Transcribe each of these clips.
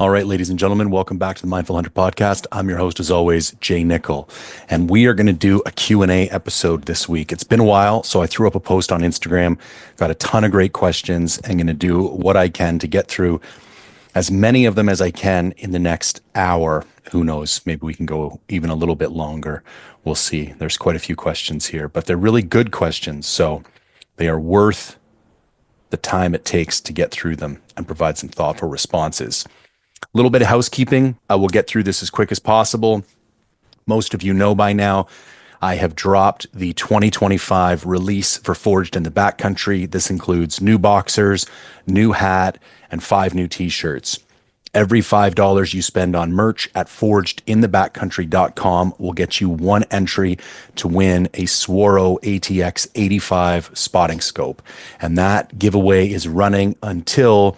All right, ladies and gentlemen, welcome back to the Mindful Hunter podcast. I'm your host, as always, Jay Nichol, and we are going to do a Q&A episode this week. It's been a while, so I threw up a post on Instagram, got a ton of great questions, and going to do what I can to get through as many of them as I can in the next hour. Who knows? Maybe we can go even a little bit longer. We'll see. There's quite a few questions here, but they're really good questions, so they are worth the time it takes to get through them and provide some thoughtful responses. A little bit of housekeeping. I will get through this as quick as possible. Most of you know by now, I have dropped the 2025 release for Forged in the Backcountry. This includes new boxers, new hat, and 5 new t-shirts. Every $5 you spend on merch at forgedinthebackcountry.com will get you one entry to win a Swaro ATX 85 spotting scope. And that giveaway is running until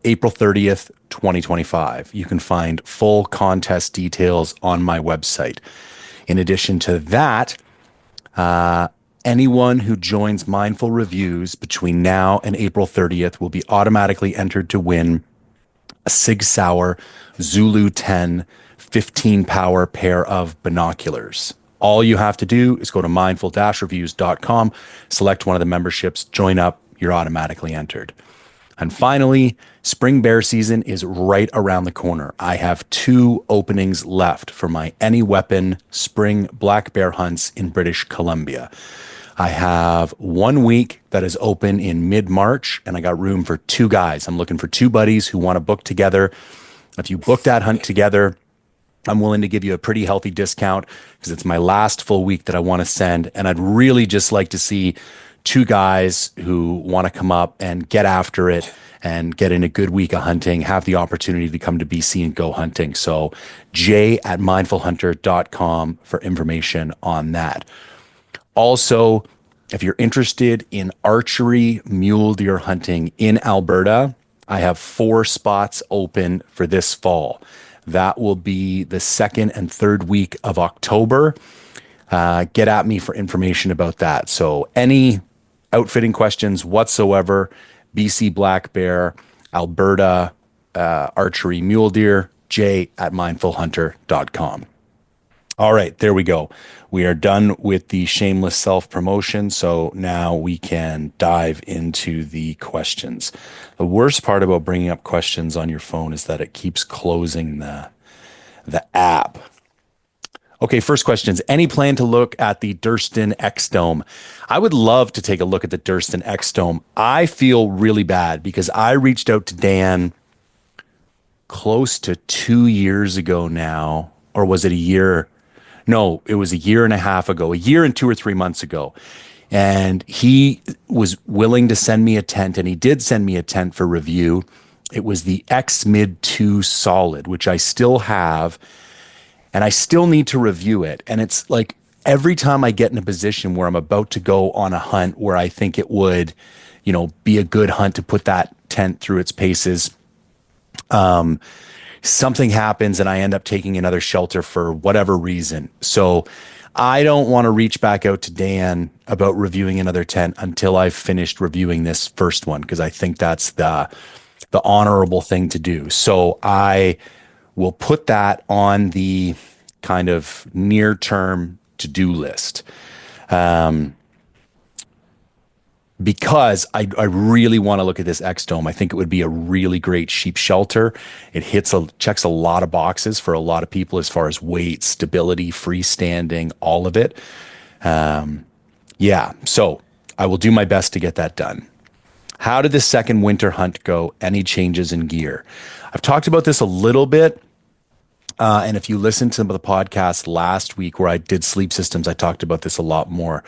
April 30th, 2025. You can find full contest details on my website. In addition to that, anyone who joins Mindful Reviews between now and April 30th will be automatically entered to win a Sig Sauer Zulu 10 15 power pair of binoculars. All you have to do is go to mindful-reviews.com, select one of the memberships, join up, you're automatically entered. And finally, spring bear season is right around the corner. I have 2 openings left for my Any Weapon spring black bear hunts in British Columbia. I have 1 week that is open in mid-March, and I got room for 2 guys. I'm looking for 2 buddies who want to book together. If you book that hunt together, I'm willing to give you a pretty healthy discount because it's my last full week that I want to send. And I'd really just like to see 2 guys who want to come up and get after it and get in a good week of hunting, have the opportunity to come to BC and go hunting. So jay@mindfulhunter.com for information on that. Also, if you're interested in archery mule deer hunting in Alberta, I have 4 spots open for this fall. That will be the 2nd and 3rd week of October. Get at me for information about that. So any outfitting questions whatsoever, BC black bear, Alberta, archery mule deer, jay@mindfulhunter.com. All right, there we go. We are done with the shameless self-promotion, so now we can dive into the questions. The worst part about bringing up questions on your phone is that it keeps closing the app. Okay, first question is, any plan to look at the Durston X-Dome? I would love to take a look at the Durston X-Dome. I feel really bad because I reached out to Dan close to 2 years ago now, or was it a year? No, it was a year and a half ago, a year and 2 or 3 months ago. And he was willing to send me a tent, and he did send me a tent for review. It was the X Mid 2 Solid, which I still have, and I still need to review it. And it's like every time I get in a position where I'm about to go on a hunt where I think it would, be a good hunt to put that tent through its paces, something happens and I end up taking another shelter for whatever reason. So I don't want to reach back out to Dan about reviewing another tent until I've finished reviewing this first one, because I think that's the honorable thing to do. So I will put that on the kind of near-term to-do list. Because I really want to look at this X-Dome. I think it would be a really great sheep shelter. It checks a lot of boxes for a lot of people as far as weight, stability, freestanding, all of it. So I will do my best to get that done. How did the second winter hunt go? Any changes in gear? I've talked about this a little bit. And if you listened to the podcast last week where I did sleep systems, I talked about this a lot more.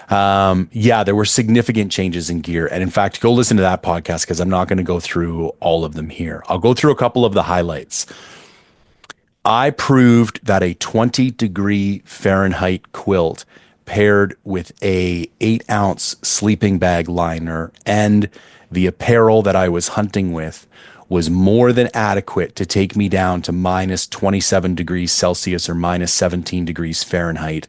There were significant changes in gear. And in fact, go listen to that podcast because I'm not going to go through all of them here. I'll go through a couple of the highlights. I proved that a 20-degree Fahrenheit quilt paired with a 8-ounce sleeping bag liner and the apparel that I was hunting with was more than adequate to take me down to minus 27 degrees Celsius or minus 17 degrees Fahrenheit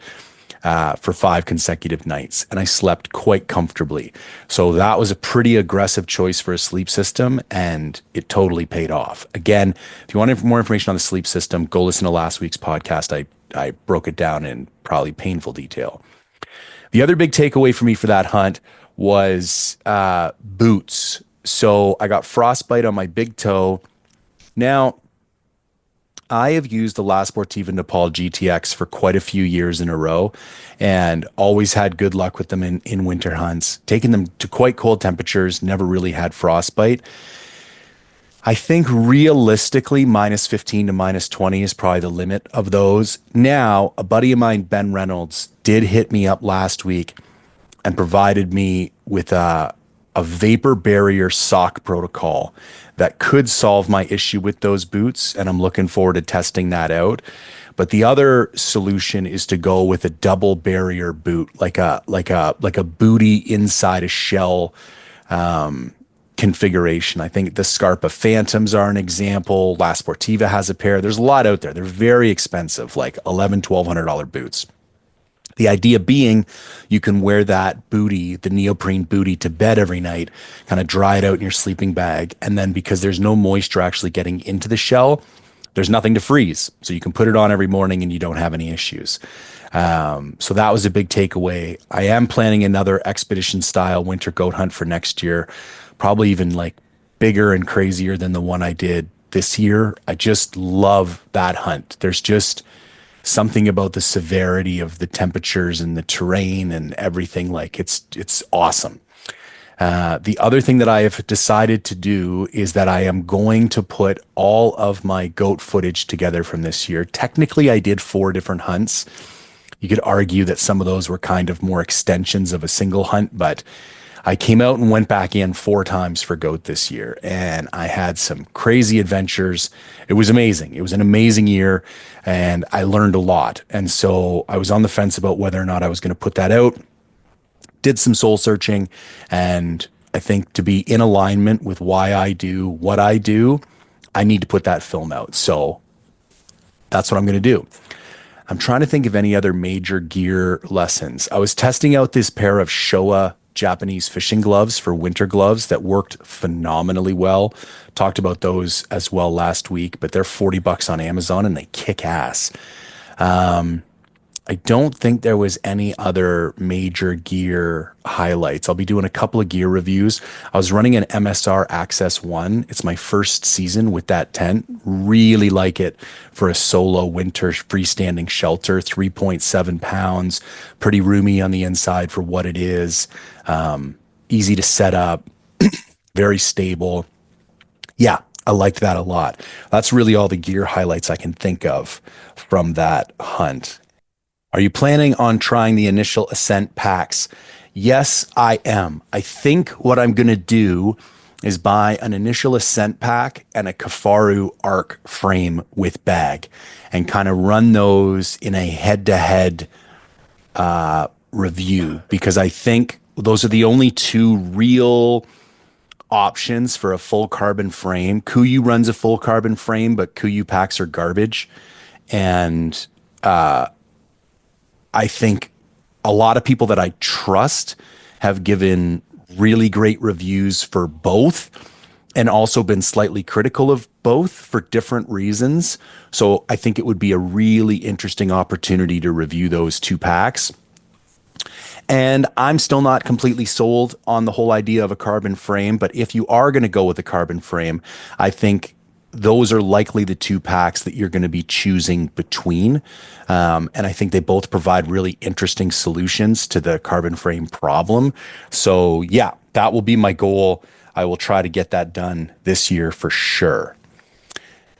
for 5 consecutive nights, and I slept quite comfortably. So that was a pretty aggressive choice for a sleep system, and it totally paid off. Again, if you want more information on the sleep system, go listen to last week's podcast. I broke it down in probably painful detail. The other big takeaway for me for that hunt was boots. So I got frostbite on my big toe. Now, I have used the La Sportiva Nepal GTX for quite a few years in a row and always had good luck with them in winter hunts, taking them to quite cold temperatures, never really had frostbite. I think realistically, -15 to -20 is probably the limit of those. Now, a buddy of mine, Ben Reynolds, did hit me up last week and provided me with a vapor barrier sock protocol that could solve my issue with those boots. And I'm looking forward to testing that out. But the other solution is to go with a double barrier boot, like a booty inside a shell configuration. I think the Scarpa Phantoms are an example. La Sportiva has a pair. There's a lot out there. They're very expensive, like $1,100-$1,200 boots. The idea being you can wear that booty, the neoprene booty, to bed every night, kind of dry it out in your sleeping bag. And then because there's no moisture actually getting into the shell, there's nothing to freeze. So you can put it on every morning and you don't have any issues. So that was a big takeaway. I am planning another expedition style winter goat hunt for next year, probably even like bigger and crazier than the one I did this year. I just love that hunt. There's just something about the severity of the temperatures and the terrain and everything. Like it's awesome. The other thing that I have decided to do is that I am going to put all of my goat footage together from this year. Technically, I did 4 different hunts. You could argue that some of those were kind of more extensions of a single hunt, but I came out and went back in 4 times for goat this year, and I had some crazy adventures. It was amazing. It was an amazing year, and I learned a lot. And so I was on the fence about whether or not I was going to put that out. Did some soul searching, and I think to be in alignment with why I do what I do, I need to put that film out. So that's what I'm going to do. I'm trying to think of any other major gear lessons. I was testing out this pair of Showa Japanese fishing gloves for winter gloves that worked phenomenally well. Talked about those as well last week, but they're $40 on Amazon and they kick ass. I don't think there was any other major gear highlights. I'll be doing a couple of gear reviews. I was running an MSR Access 1. It's my first season with that tent. Really like it for a solo winter freestanding shelter. 3.7 pounds. Pretty roomy on the inside for what it is. Easy to set up. Very stable. Yeah, I liked that a lot. That's really all the gear highlights I can think of from that hunt. Are you planning on trying the initial Ascent packs? Yes, I am. I think what I'm going to do is buy an initial Ascent pack and a Kifaru arc frame with bag and kind of run those in a head-to-head review, because I think those are the only 2 real options for a full carbon frame. Kuiu runs a full carbon frame, but Kuiu packs are garbage. And I think a lot of people that I trust have given really great reviews for both and also been slightly critical of both for different reasons. So I think it would be a really interesting opportunity to review those 2 packs. And I'm still not completely sold on the whole idea of a carbon frame, but if you are going to go with a carbon frame, I think those are likely the 2 packs that you're going to be choosing between. And I think they both provide really interesting solutions to the carbon frame problem. So yeah, that will be my goal. I will try to get that done this year for sure.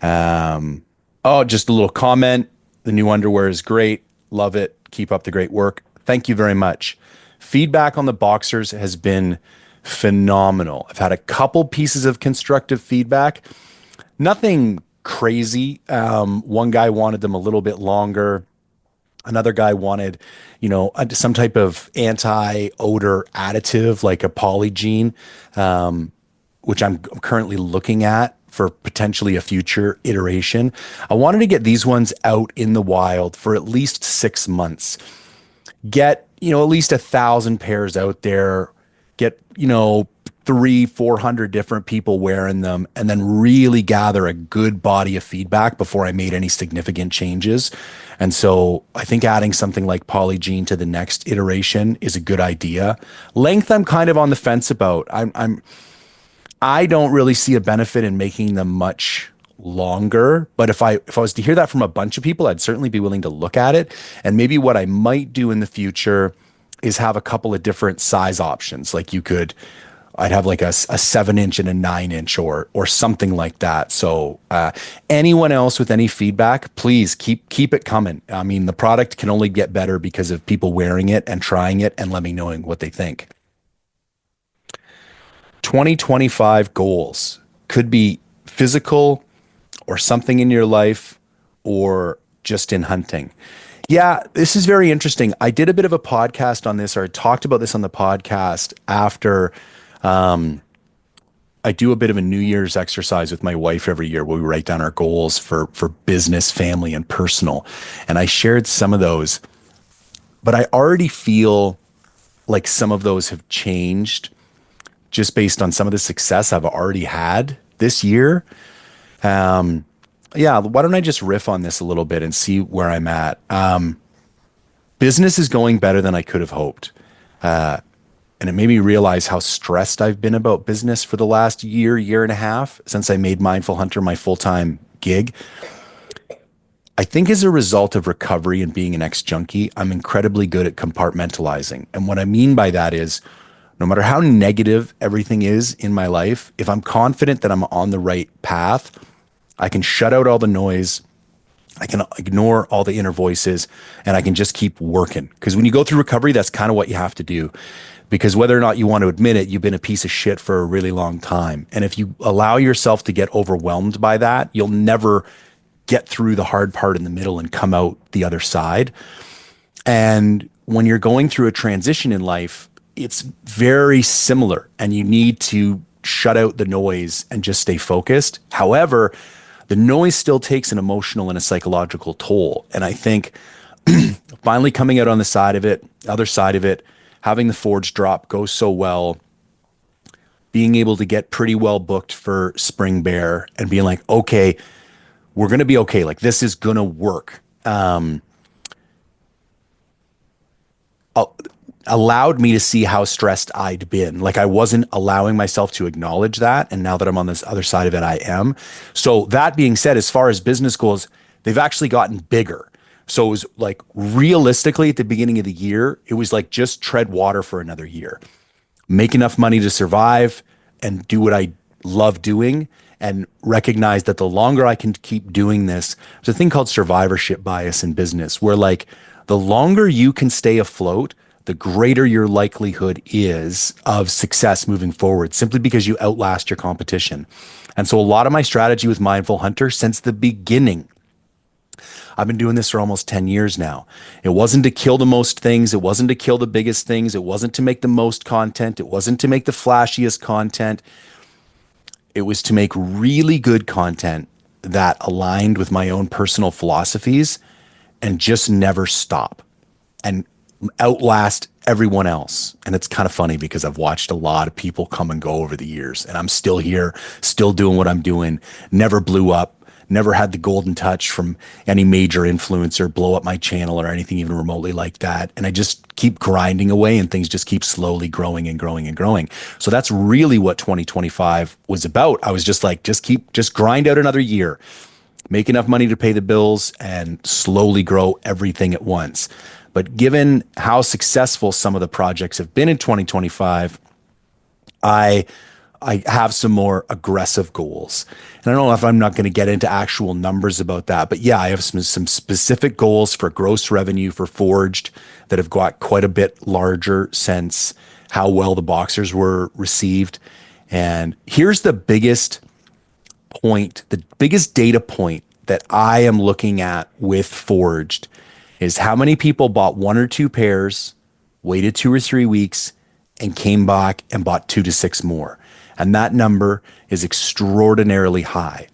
Just a little comment. The new underwear is great. Love it. Keep up the great work. Thank you very much. Feedback on the boxers has been phenomenal. I've had a couple pieces of constructive feedback. Nothing crazy. One guy wanted them a little bit longer. Another guy wanted, some type of anti-odor additive like a Polygene, which I'm currently looking at for potentially a future iteration. I wanted to get these ones out in the wild for at least 6 months. get, at least 1,000 pairs out there, get, three, 400 different people wearing them, and then really gather a good body of feedback before I made any significant changes. And so I think adding something like Polygene to the next iteration is a good idea. Length, I'm kind of on the fence about. I don't really see a benefit in making them much longer, but if I was to hear that from a bunch of people, I'd certainly be willing to look at it. And maybe what I might do in the future is have a couple of different size options. Like I'd have like a 7 inch and a 9 inch or something like that. So anyone else with any feedback, please keep it coming. I mean, the product can only get better because of people wearing it and trying it and let me knowing what they think. 2025 goals could be physical or something in your life or just in hunting. Yeah, this is very interesting. I did a bit of a podcast on this, or I talked about this on the podcast after I do a bit of a New Year's exercise with my wife every year where we write down our goals for business, family, and personal. And I shared some of those, but I already feel like some of those have changed just based on some of the success I've already had this year. Um, yeah, why don't I just riff on this a little bit and see where I'm at? Business is going better than I could have hoped. And it made me realize how stressed I've been about business for the last year and a half since I made Mindful Hunter my full-time gig. I think as a result of recovery and being an ex-junkie, I'm incredibly good at compartmentalizing. And what I mean by that is no matter how negative everything is in my life, if I'm confident that I'm on the right path, I can shut out all the noise. I can ignore all the inner voices and I can just keep working. Because when you go through recovery, that's kind of what you have to do. Because whether or not you want to admit it, you've been a piece of shit for a really long time. And if you allow yourself to get overwhelmed by that, you'll never get through the hard part in the middle and come out the other side. And when you're going through a transition in life, it's very similar and you need to shut out the noise and just stay focused. However, the noise still takes an emotional and a psychological toll. And I think finally coming out on the side of it, other side of it, having the Forge drop go so well, being able to get pretty well booked for Spring Bear and being like, okay, we're going to be okay. Like this is going to work. Allowed me to see how stressed I'd been. Like I wasn't allowing myself to acknowledge that. And now that I'm on this other side of it, I am. So that being said, as far as business goals, they've actually gotten bigger. So it was like realistically at the beginning of the year, it was like just tread water for another year, make enough money to survive and do what I love doing and recognize that the longer I can keep doing this, there's a thing called survivorship bias in business where like the longer you can stay afloat, the greater your likelihood is of success moving forward, simply because you outlast your competition. And so a lot of my strategy with Mindful Hunter since the beginning, I've been doing this for almost 10 years now. It wasn't to kill the most things. It wasn't to kill the biggest things. It wasn't to make the most content. It wasn't to make the flashiest content. It was to make really good content that aligned with my own personal philosophies and just never stop and outlast everyone else. And it's kind of funny because I've watched a lot of people come and go over the years and I'm still here, still doing what I'm doing, never blew up, never had the golden touch from any major influencer blow up my channel or anything even remotely like that. And I just keep grinding away and things just keep slowly growing and growing and growing. So that's really what 2025 was about. I was just like, just grind out another year, make enough money to pay the bills and slowly grow everything at once. But given how successful some of the projects have been in 2025, I have some more aggressive goals. And I don't know if I'm not going to get into actual numbers about that, but yeah, I have some specific goals for gross revenue for Forged that have got quite a bit larger since how well the boxers were received. And here's the biggest point, the biggest data point that I am looking at with Forged is how many people bought 1 or 2 pairs, waited 2 or 3 weeks, and came back and bought 2 to 6 more. And that number is extraordinarily high.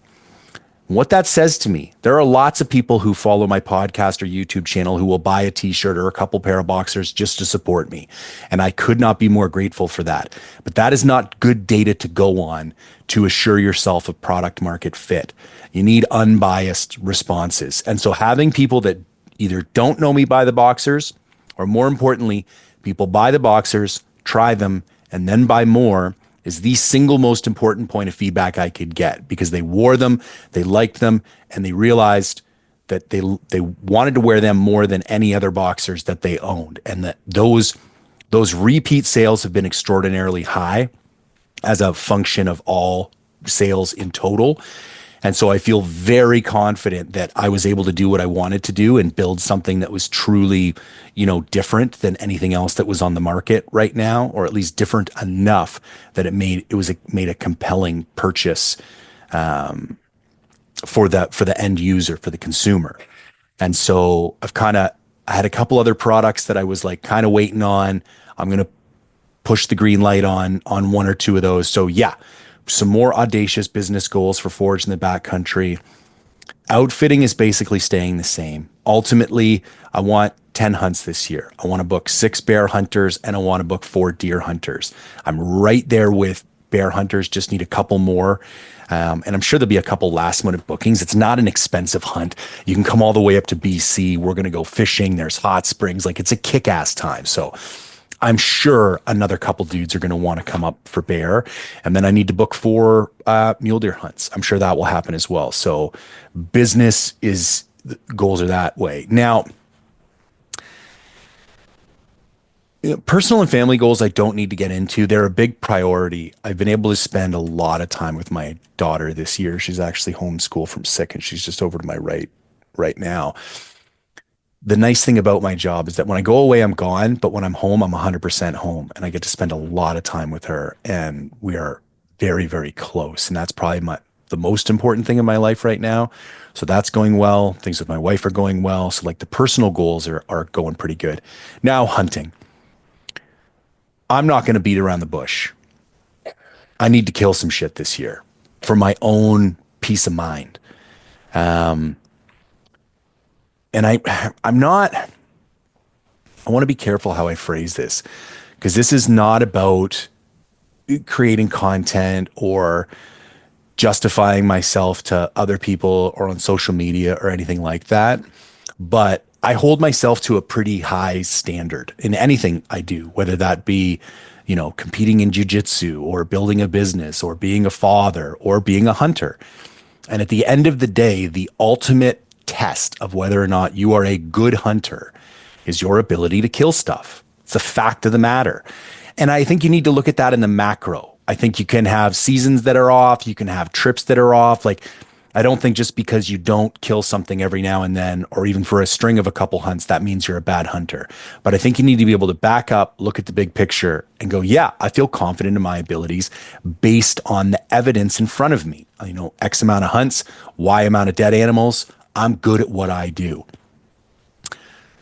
What that says to me, there are lots of people who follow my podcast or YouTube channel who will buy a t-shirt or a couple pair of boxers just to support me. And I could not be more grateful for that. But that is not good data to go on to assure yourself of product market fit. You need unbiased responses. And so having people that either don't know me buy the boxers, or more importantly, people buy the boxers, try them, and then buy more is the single most important point of feedback I could get, because they wore them, they liked them, and they realized that they wanted to wear them more than any other boxers that they owned, and that those repeat sales have been extraordinarily high as a function of all sales in total. And so I feel very confident that I was able to do what I wanted to do and build something that was truly, different than anything else that was on the market right now, or at least different enough that it made a compelling purchase for the end user, for the consumer. And so I had a couple other products that I was like kind of waiting on. I'm going to push the green light on one or two of those. So yeah, some more audacious business goals for Forge in the Backcountry. Outfitting is basically staying the same. Ultimately, I want 10 hunts this year. I want to book 6 bear hunters and I want to book 4 deer hunters. I'm right there with bear hunters, just need a couple more. And I'm sure there'll be a couple last minute bookings. It's not an expensive hunt. You can come all the way up to BC. We're going to go fishing. There's hot springs. Like, it's a kick-ass time. So I'm sure another couple dudes are going to want to come up for bear. And then I need to book 4 mule deer hunts. I'm sure that will happen as well. So goals are that way. Now, personal and family goals I don't need to get into. They're a big priority. I've been able to spend a lot of time with my daughter this year. She's actually homeschooled from sick, and she's just over to my right now. The nice thing about my job is that when I go away, I'm gone, but when I'm home, I'm 100% home, and I get to spend a lot of time with her, and we are very, very close. And that's probably the most important thing in my life right now. So that's going well. Things with my wife are going well. So like the personal goals are going pretty good. Now, hunting. I'm not going to beat around the bush. I need to kill some shit this year for my own peace of mind. And I'm not, I want to be careful how I phrase this, because this is not about creating content or justifying myself to other people or on social media or anything like that. But I hold myself to a pretty high standard in anything I do, whether that be, competing in jiu-jitsu or building a business or being a father or being a hunter. And at the end of the day, the ultimate test of whether or not you are a good hunter is your ability to kill stuff. It's a fact of the matter. And I think you need to look at that in the macro. I think you can have seasons that are off. You can have trips that are off. Like, I don't think just because you don't kill something every now and then, or even for a string of a couple hunts, that means you're a bad hunter. But I think you need to be able to back up, look at the big picture and go, yeah, I feel confident in my abilities based on the evidence in front of me. X amount of hunts, Y amount of dead animals. I'm good at what I do.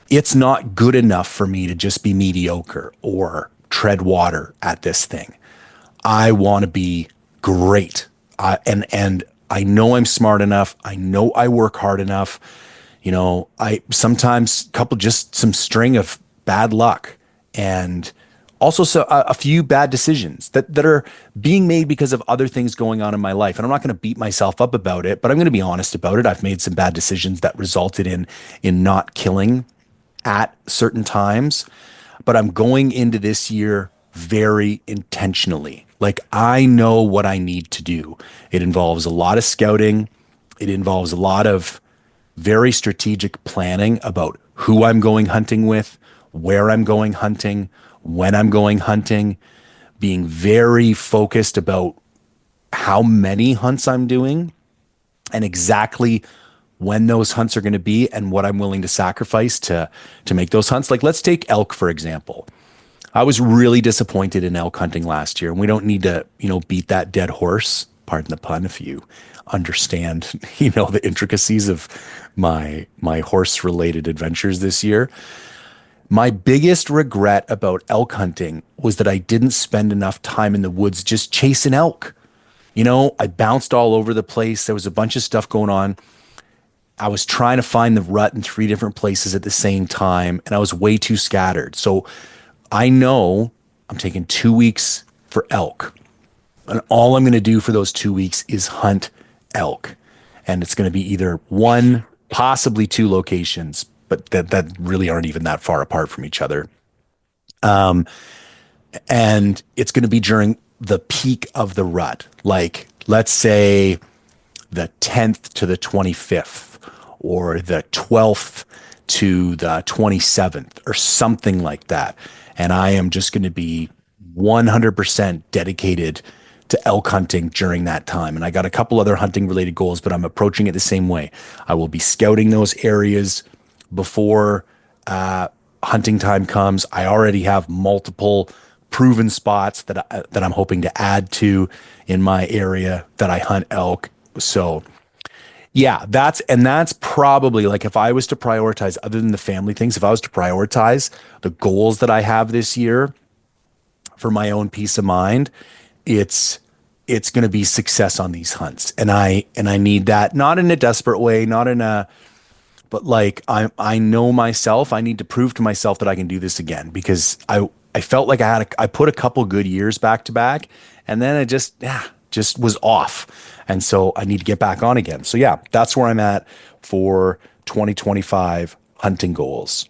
It's not good enough for me to just be mediocre or tread water at this thing. I want to be great. And I know I'm smart enough. I know I work hard enough. I sometimes couple just some string of bad luck and also a few bad decisions that are being made because of other things going on in my life. And I'm not going to beat myself up about it, but I'm going to be honest about it. I've made some bad decisions that resulted in not killing at certain times, but I'm going into this year very intentionally. Like, I know what I need to do. It involves a lot of scouting. It involves a lot of very strategic planning about who I'm going hunting with, where I'm going hunting, when I'm going hunting, being very focused about how many hunts I'm doing and exactly when those hunts are going to be and what I'm willing to sacrifice to make those hunts. Like, let's take elk, for example. I was really disappointed in elk hunting last year, and we don't need to, beat that dead horse, pardon the pun, if you understand, the intricacies of my horse related adventures this year. My biggest regret about elk hunting was that I didn't spend enough time in the woods just chasing elk. I bounced all over the place. There was a bunch of stuff going on. I was trying to find the rut in three different places at the same time, and I was way too scattered. So I know I'm taking 2 weeks for elk. And all I'm going to do for those 2 weeks is hunt elk. And it's going to be either one, possibly two locations, but that really aren't even that far apart from each other. And it's going to be during the peak of the rut. Like, let's say the 10th to the 25th, or the 12th to the 27th, or something like that. And I am just going to be 100% dedicated to elk hunting during that time. And I got a couple other hunting related goals, but I'm approaching it the same way. I will be scouting those areas before hunting time comes. I already have multiple proven spots that I'm hoping to add to in my area that I hunt elk. So yeah, that's probably, like, if I was to prioritize, other than the family things, if I was to prioritize the goals that I have this year for my own peace of mind, it's going to be success on these hunts. And I need that, not in a desperate way, not in a, but like, I know myself, I need to prove to myself that I can do this again, because I felt like I put a couple good years back to back, and then it just was off. And so I need to get back on again. So yeah, that's where I'm at for 2025 hunting goals.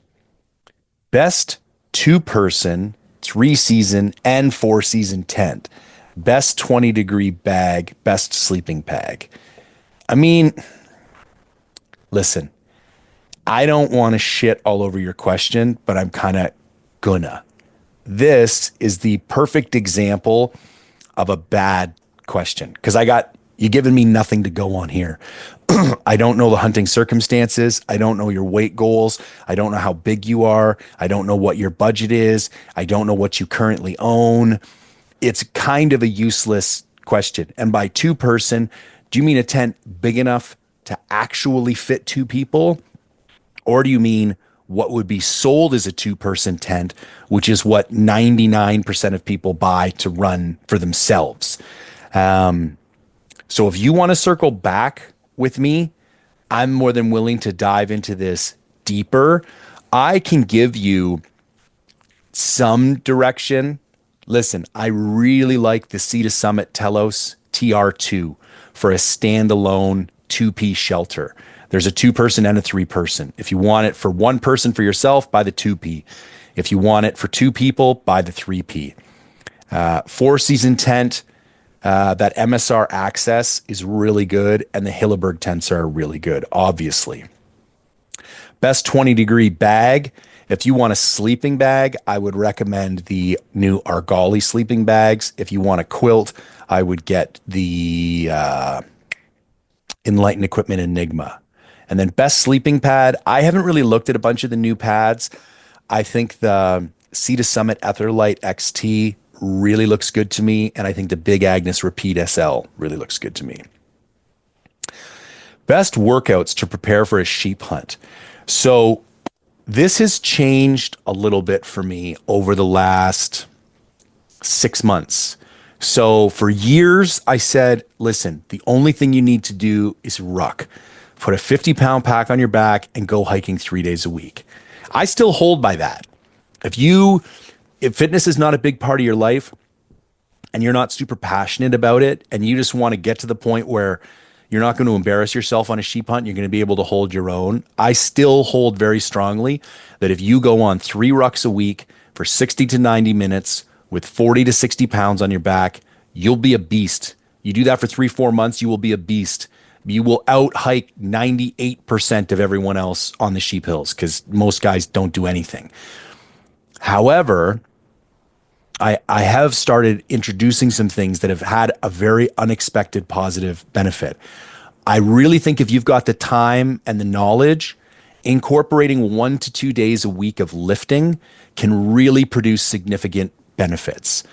Best 2-person, 3-season, and 4-season tent. Best 20-degree bag, best sleeping bag. I mean, listen, I don't want to shit all over your question, but I'm kind of gonna. This is the perfect example of a bad question, because you giving me nothing to go on here. I don't know the hunting circumstances. I don't know your weight goals. I don't know how big you are. I don't know what your budget is. I don't know what you currently own. It's kind of a useless question. And by 2-person, do you mean a tent big enough to actually fit 2 people? Or do you mean what would be sold as a 2-person tent, which is what 99% of people buy to run for themselves? So if you want to circle back with me, I'm more than willing to dive into this deeper. I can give you some direction. Listen, I really like the Sea to Summit Telos TR2 for a standalone 2-piece shelter. There's a 2-person and a 3-person. If you want it for 1 person for yourself, buy the 2P. If you want it for 2 people, buy the 3P. 4-season tent, that MSR Access is really good, and the Hilleberg tents are really good, obviously. Best 20-degree bag. If you want a sleeping bag, I would recommend the new Argali sleeping bags. If you want a quilt, I would get the Enlightened Equipment Enigma. And then best sleeping pad, I haven't really looked at a bunch of the new pads. I think the Sea to Summit Etherlight XT really looks good to me, and I think the Big Agnes Repeat SL really looks good to me. Best workouts to prepare for a sheep hunt. So this has changed a little bit for me over the last 6 months. So for years, I said, listen, the only thing you need to do is ruck. Put a 50-pound pack on your back and go hiking 3 days a week. I still hold by that. If fitness is not a big part of your life and you're not super passionate about it, and you just want to get to the point where you're not going to embarrass yourself on a sheep hunt, you're going to be able to hold your own, I still hold very strongly that if you go on 3 rucks a week for 60 to 90 minutes with 40 to 60 pounds on your back, you'll be a beast. You do that for 3-4 months, you will be a beast. You will out hike 98% of everyone else on the sheep hills, because most guys don't do anything. However, I have started introducing some things that have had a very unexpected positive benefit. I really think if you've got the time and the knowledge, incorporating 1 to 2 days a week of lifting can really produce significant benefits.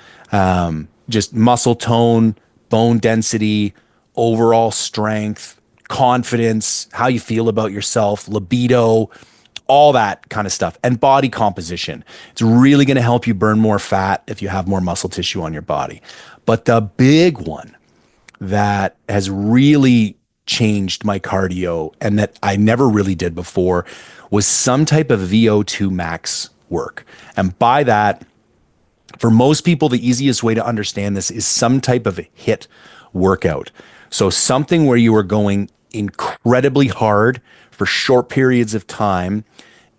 Just muscle tone, bone density, overall strength, confidence, how you feel about yourself, libido, all that kind of stuff, and body composition. It's really going to help you burn more fat if you have more muscle tissue on your body. But the big one that has really changed my cardio and that I never really did before was some type of VO2 max work. And by that, for most people, the easiest way to understand this is some type of hit workout. So something where you are going incredibly hard for short periods of time,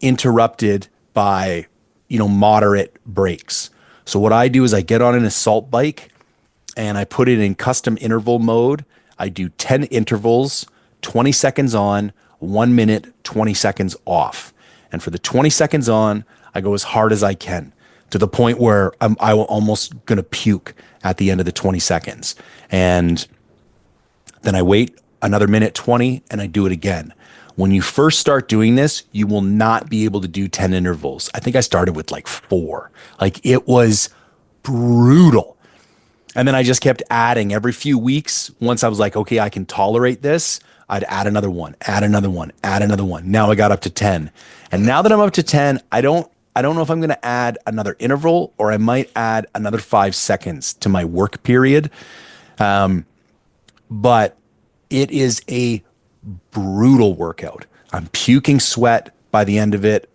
interrupted by, moderate breaks. So what I do is I get on an assault bike and I put it in custom interval mode. I do 10 intervals, 20 seconds on, 1 minute, 20 seconds off. And for the 20 seconds on, I go as hard as I can to the point where I will almost going to puke at the end of the 20 seconds. And then I wait another minute 20 and I do it again. When you first start doing this, you will not be able to do 10 intervals. I think I started with like 4. Like it was brutal. And then I just kept adding every few weeks. Once I was like, okay, I can tolerate this, I'd add another one, add another one, add another one. Now I got up to 10. And now that I'm up to 10, I don't know if I'm going to add another interval or I might add another 5 seconds to my work period. But it is a brutal workout. I'm puking sweat by the end of it.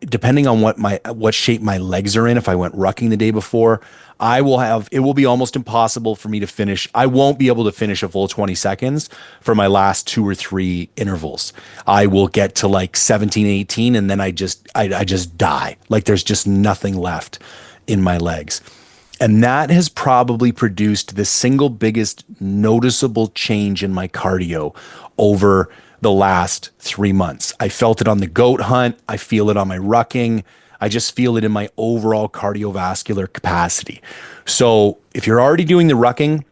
Depending on what shape my legs are in, if I went rucking the day before, it will be almost impossible for me to finish. I won't be able to finish a full 20 seconds for my last 2 or 3 intervals. I will get to like 17, 18, and then I just die. Like there's just nothing left in my legs. And that has probably produced the single biggest noticeable change in my cardio over the last 3 months. I felt it on the goat hunt. I feel it on my rucking. I just feel it in my overall cardiovascular capacity. So if you're already doing the rucking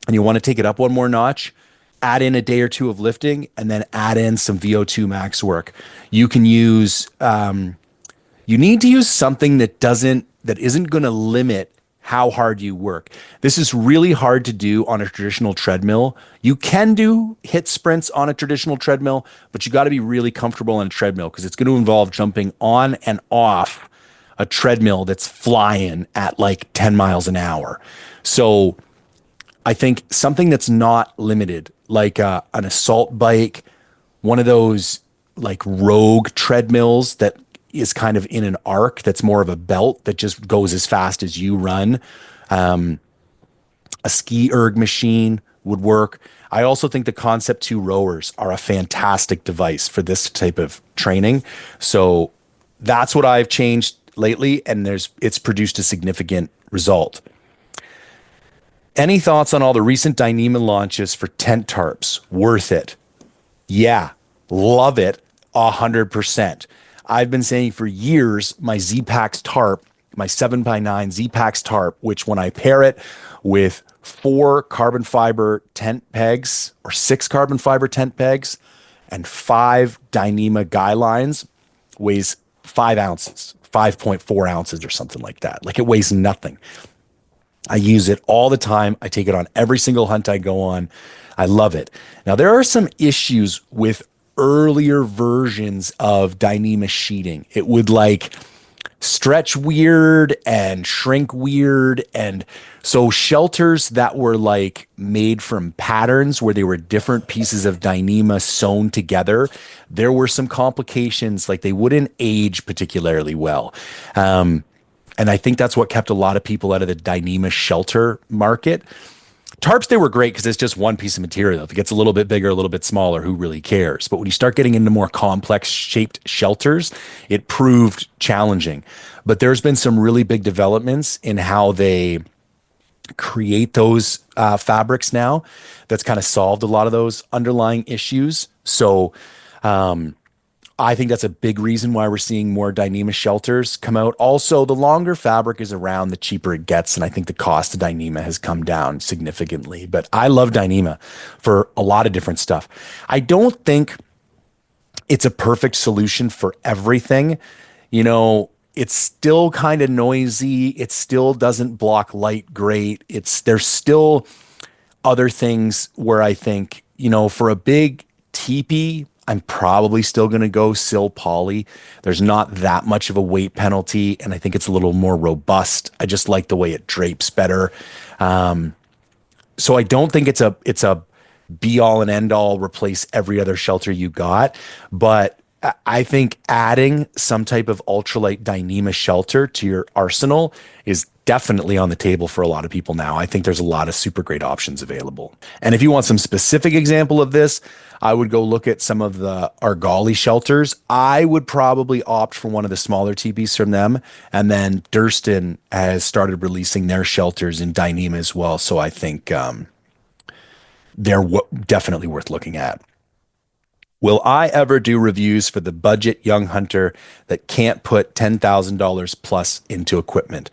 and you want to take it up one more notch, add in a day or 2 of lifting and then add in some VO2 max work. You can use, you need to use something that isn't going to limit how hard you work. This is really hard to do on a traditional treadmill. You can do hit sprints on a traditional treadmill, but you got to be really comfortable on a treadmill because it's going to involve jumping on and off a treadmill that's flying at like 10 miles an hour. So I think something that's not limited, like an assault bike, one of those like rogue treadmills that is kind of in an arc that's more of a belt that just goes as fast as you run. A ski erg machine would work. I also think the Concept 2 rowers are a fantastic device for this type of training. So that's what I've changed lately, and it's produced a significant result. Any thoughts on all the recent Dyneema launches for tent tarps? Worth it? Yeah, love it 100%. I've been saying for years, my Z-Pax tarp, my 7x9 Z-Pax tarp, which when I pair it with 4 carbon fiber tent pegs or 6 carbon fiber tent pegs and 5 Dyneema guy lines, weighs 5 ounces, 5.4 ounces or something like that. Like it weighs nothing. I use it all the time. I take it on every single hunt I go on. I love it. Now, there are some issues with earlier versions of Dyneema sheeting. It would like stretch weird and shrink weird. And so shelters that were like made from patterns where they were different pieces of Dyneema sewn together, there were some complications, like they wouldn't age particularly well. And I think that's what kept a lot of people out of the Dyneema shelter market. Tarps, they were great because it's just one piece of material. If it gets a little bit bigger, a little bit smaller, who really cares? But when you start getting into more complex shaped shelters, it proved challenging. But there's been some really big developments in how they create those fabrics now that's kind of solved a lot of those underlying issues. So I think that's a big reason why we're seeing more Dyneema shelters come out. Also, the longer fabric is around, the cheaper it gets. And I think the cost of Dyneema has come down significantly. But I love Dyneema for a lot of different stuff. I don't think it's a perfect solution for everything. It's still kind of noisy. It still doesn't block light great. There's still other things where I think, for a big teepee, I'm probably still going to go sil poly. There's not that much of a weight penalty, and I think it's a little more robust. I just like the way it drapes better. so I don't think it's a be all and end all replace every other shelter you got, but I think adding some type of ultralight Dyneema shelter to your arsenal is definitely on the table for a lot of people now. I think there's a lot of super great options available. And if you want some specific example of this, I would go look at some of the Argali shelters. I would probably opt for one of the smaller TPs from them. And then Durston has started releasing their shelters in Dyneema as well. So I think they're definitely worth looking at. Will I ever do reviews for the budget young hunter that can't put $10,000 plus into equipment?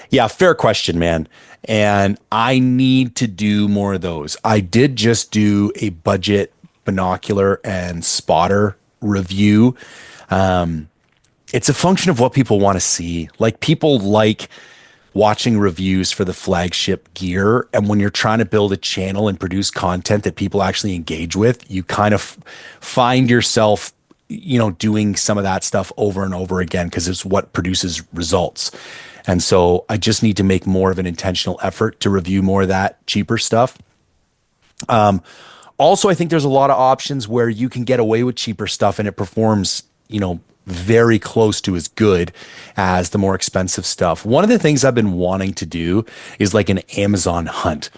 Yeah, fair question, man. And I need to do more of those. I did just do a budget binocular and spotter review. It's a function of what people want to see. Like people like watching reviews for the flagship gear. And when you're trying to build a channel and produce content that people actually engage with, you kind of find yourself, doing some of that stuff over and over again because it's what produces results. And so I just need to make more of an intentional effort to review more of that cheaper stuff. Also, I think there's a lot of options where you can get away with cheaper stuff and it performs, very close to as good as the more expensive stuff. One of the things I've been wanting to do is like an Amazon hunt.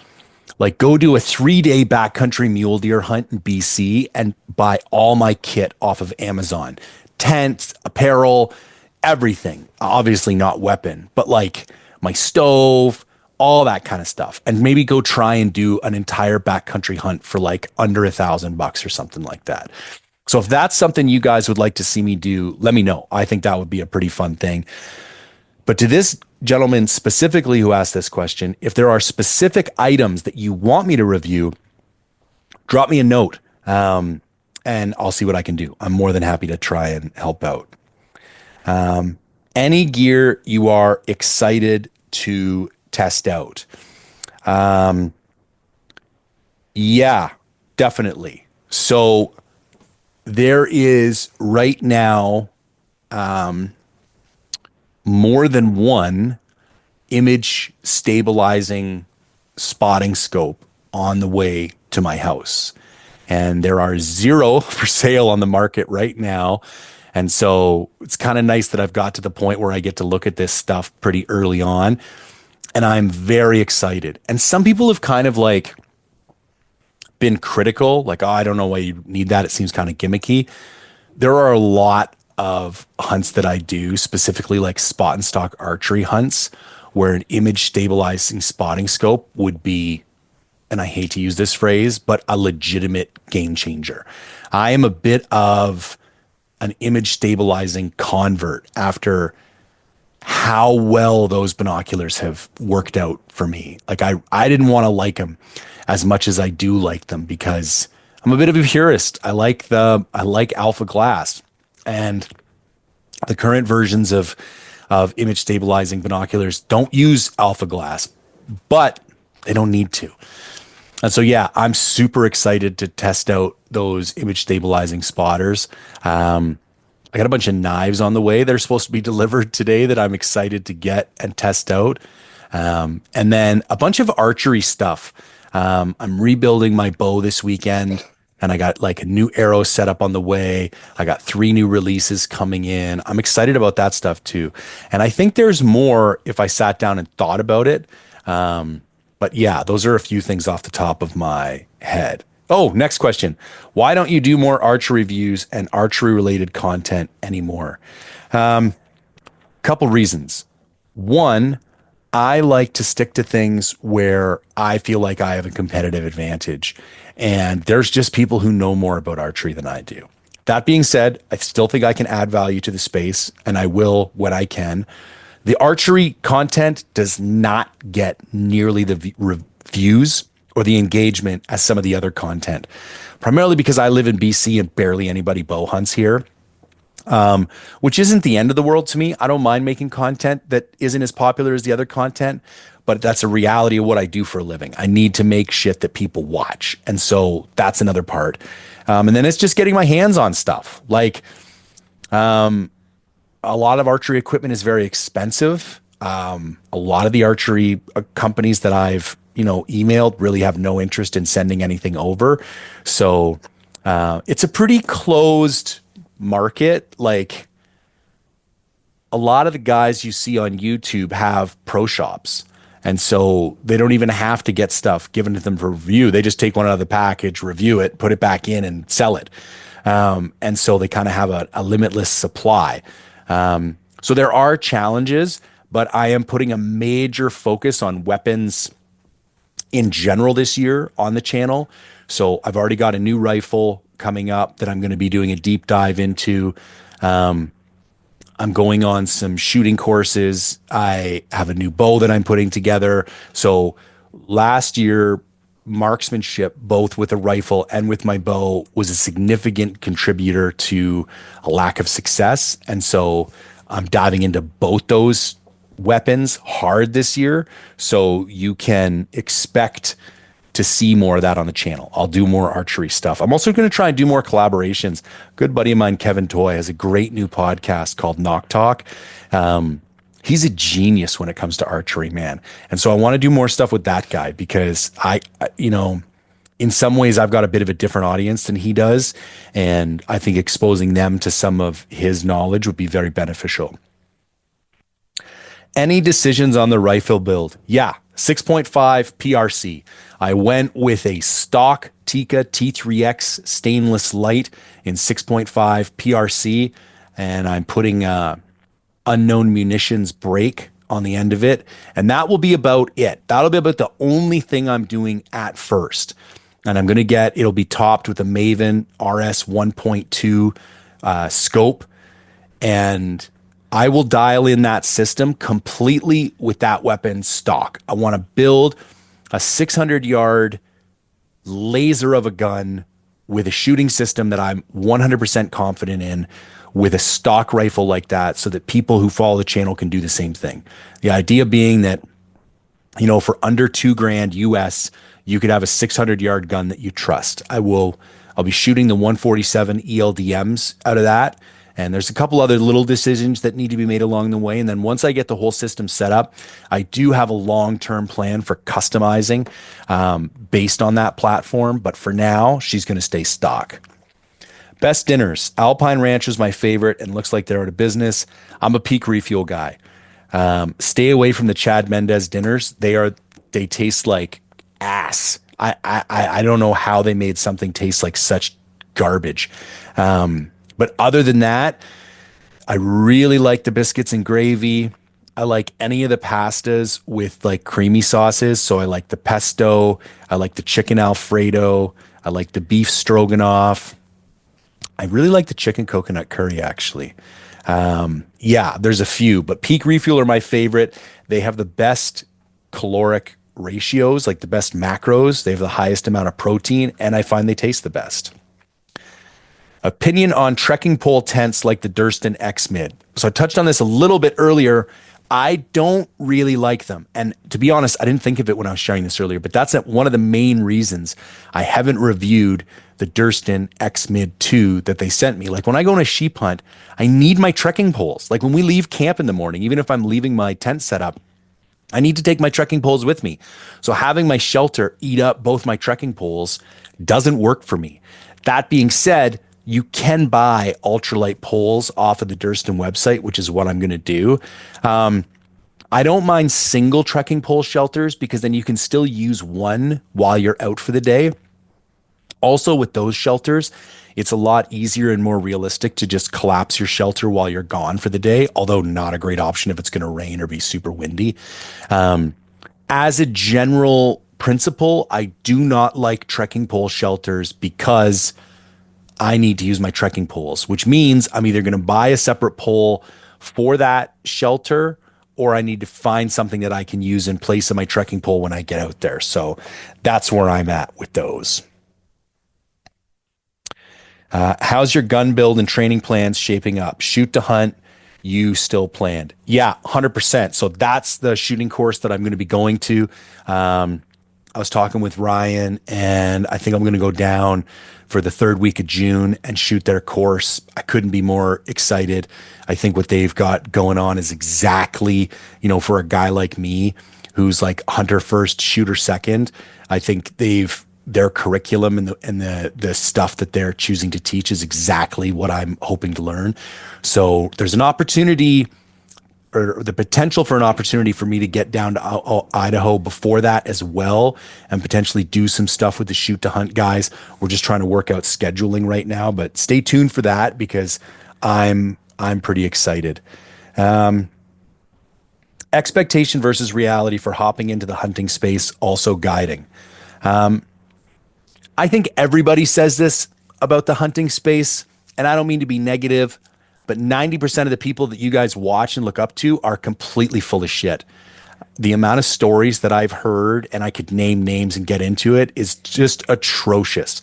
Like go do a 3-day backcountry mule deer hunt in BC and buy all my kit off of Amazon. Tents, apparel, everything. Obviously not weapon, but like my stove, all that kind of stuff. And maybe go try and do an entire backcountry hunt for like under $1,000 or something like that. So if that's something you guys would like to see me do, let me know. I think that would be a pretty fun thing. But to this gentleman specifically who asked this question, if there are specific items that you want me to review, drop me a note, and I'll see what I can do. I'm more than happy to try and help out. Any gear you are excited to test out? Yeah, definitely. So there is right now more than one image stabilizing spotting scope on the way to my house. And there are 0 for sale on the market right now. And so it's kind of nice that I've got to the point where I get to look at this stuff pretty early on. And I'm very excited. And some people have kind of like been critical, like, oh, I don't know why you need that. It seems kind of gimmicky. There are a lot of hunts that I do, specifically like spot and stock archery hunts, where an image stabilizing spotting scope would be, and I hate to use this phrase, but a legitimate game changer. I am a bit of an image stabilizing convert after how well those binoculars have worked out for me. Like I didn't want to like them as much as I do like them because I'm a bit of a purist. I like alpha glass, and the current versions of image stabilizing binoculars don't use alpha glass, but they don't need to. And so, yeah, I'm super excited to test out those image stabilizing spotters. I got a bunch of knives on the way. They're supposed to be delivered today that I'm excited to get and test out. And then a bunch of archery stuff. I'm rebuilding my bow this weekend, and I got like a new arrow set up on the way. I got 3 new releases coming in. I'm excited about that stuff too. And I think there's more if I sat down and thought about it. But yeah, those are a few things off the top of my head. Oh, next question. Why don't you do more archery reviews and archery related content anymore? Couple reasons. One, I like to stick to things where I feel like I have a competitive advantage. And there's just people who know more about archery than I do. That being said, I still think I can add value to the space, and I will when I can. The archery content does not get nearly the reviews or the engagement as some of the other content, primarily because I live in BC and barely anybody bow hunts here. Which isn't the end of the world to me. I don't mind making content that isn't as popular as the other content, but that's a reality of what I do for a living. I need to make shit that people watch. And so that's another part. And then it's just getting my hands on stuff. Like, a lot of archery equipment is very expensive. A lot of the archery companies that I've emailed really have no interest in sending anything over. So it's a pretty closed market. Like a lot of the guys you see on YouTube have pro shops. And so they don't even have to get stuff given to them for review. They just take one out of the package, review it, put it back in, and sell it. And so they kind of have a limitless supply. So there are challenges, but I am putting a major focus on weapons in general this year on the channel. So I've already got a new rifle coming up that I'm going to be doing a deep dive into. I'm going on some shooting courses. I have a new bow that I'm putting together. So last year, marksmanship, both with a rifle and with my bow, was a significant contributor to a lack of success. And so I'm diving into both those weapons hard this year. So you can expect to see more of that on the channel. I'll do more archery stuff. I'm also going to try and do more collaborations. A good buddy of mine, Kevin Toy, has a great new podcast called Knock Talk. He's a genius when it comes to archery, man. And so I want to do more stuff with that guy because in some ways I've got a bit of a different audience than he does. And I think exposing them to some of his knowledge would be very beneficial. Any decisions on the rifle build? Yeah, 6.5 PRC. I went with a stock Tikka T3X stainless light in 6.5 PRC, and I'm putting unknown munitions break on the end of it, and that will be about it. That'll be about the only thing I'm doing at first. And I'm going to it'll be topped with a Maven RS 1.2 scope, and I will dial in that system completely with that weapon stock. I want to build a 600-yard laser of a gun with a shooting system that I'm 100% confident in with a stock rifle like that so that people who follow the channel can do the same thing. The idea being that, for under $2,000 US, you could have a 600-yard gun that you trust. I'll be shooting the 147 ELDMs out of that. And there's a couple other little decisions that need to be made along the way. And then once I get the whole system set up, I do have a long-term plan for customizing based on that platform. But for now, she's going to stay stock. Best dinners. Alpine Ranch is my favorite and looks like they're out of business. I'm a Peak Refuel guy. Stay away from the Chad Mendez dinners. They taste like ass. I don't know how they made something taste like such garbage. But other than that, I really like the biscuits and gravy. I like any of the pastas with like creamy sauces. So I like the pesto. I like the chicken Alfredo. I like the beef stroganoff. I really like the chicken coconut curry, actually. Yeah, there's a few, but Peak Refuel are my favorite. They have the best caloric ratios, like the best macros. They have the highest amount of protein, and I find they taste the best. Opinion on trekking pole tents like the Durston X-Mid. So I touched on this a little bit earlier. I don't really like them. And to be honest, I didn't think of it when I was sharing this earlier, but that's one of the main reasons I haven't reviewed the Durston X-Mid 2 that they sent me. Like when I go on a sheep hunt, I need my trekking poles. Like when we leave camp in the morning, even if I'm leaving my tent set up, I need to take my trekking poles with me. So having my shelter eat up both my trekking poles doesn't work for me. That being said, you can buy ultralight poles off of the Durston website, which is what I'm going to do. I don't mind single trekking pole shelters because then you can still use one while you're out for the day. Also, with those shelters, it's a lot easier and more realistic to just collapse your shelter while you're gone for the day, although not a great option if it's going to rain or be super windy. As a general principle, I do not like trekking pole shelters because I need to use my trekking poles, which means I'm either going to buy a separate pole for that shelter or I need to find something that I can use in place of my trekking pole when I get out there. So that's where I'm at with those. How's your gun build and training plans shaping up? Shoot to hunt, you still planned? Yeah, 100%. So that's the shooting course that I'm going to be going to. I was talking with Ryan, and I think I'm going to go down for the third week of June and shoot their course. I couldn't be more excited. I think what they've got going on is exactly, for a guy like me, who's like hunter first, shooter second. I think their curriculum and the stuff that they're choosing to teach is exactly what I'm hoping to learn. So there's an opportunity or the potential for an opportunity for me to get down to Idaho before that as well and potentially do some stuff with the shoot to hunt guys. We're just trying to work out scheduling right now, but stay tuned for that because I'm pretty excited. Expectation versus reality for hopping into the hunting space, also guiding. I think everybody says this about the hunting space, and I don't mean to be negative, but 90% of the people that you guys watch and look up to are completely full of shit. The amount of stories that I've heard, and I could name names and get into it, is just atrocious.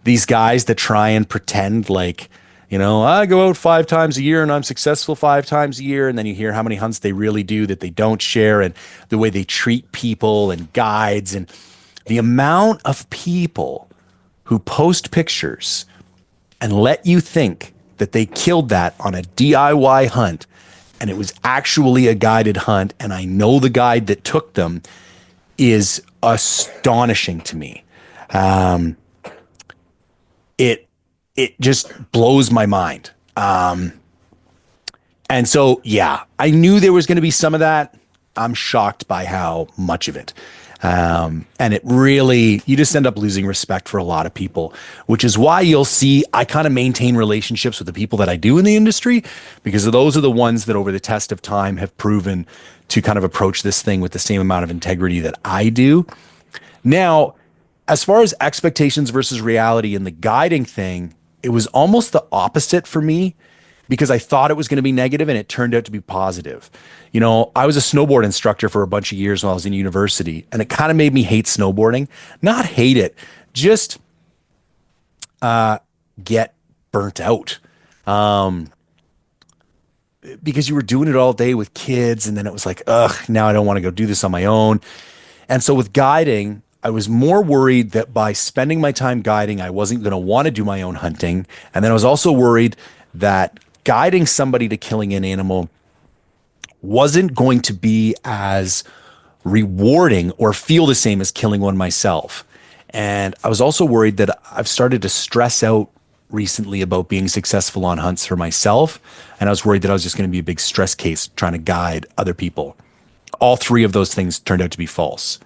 These guys that try and pretend like, I go out 5 times a year and I'm successful 5 times a year. And then you hear how many hunts they really do that they don't share and the way they treat people and guides and the amount of people who post pictures and let you think that they killed that on a DIY hunt and it was actually a guided hunt. And I know the guide that took them is astonishing to me. It just blows my mind. And so, yeah, I knew there was going to be some of that. I'm shocked by how much of it. And it really, you just end up losing respect for a lot of people, which is why you'll see I kind of maintain relationships with the people that I do in the industry, because those are the ones that over the test of time have proven to kind of approach this thing with the same amount of integrity that I do. Now, as far as expectations versus reality and the guiding thing, it was almost the opposite for me because I thought it was going to be negative and it turned out to be positive. I was a snowboard instructor for a bunch of years while I was in university, and it kind of made me hate snowboarding. Not hate it, just get burnt out. Because you were doing it all day with kids, and then it was like, ugh, now I don't want to go do this on my own. And so with guiding, I was more worried that by spending my time guiding, I wasn't going to want to do my own hunting. And then I was also worried that guiding somebody to killing an animal wasn't going to be as rewarding or feel the same as killing one myself. And I was also worried that I've started to stress out recently about being successful on hunts for myself. And I was worried that I was just going to be a big stress case trying to guide other people. All three of those things turned out to be false.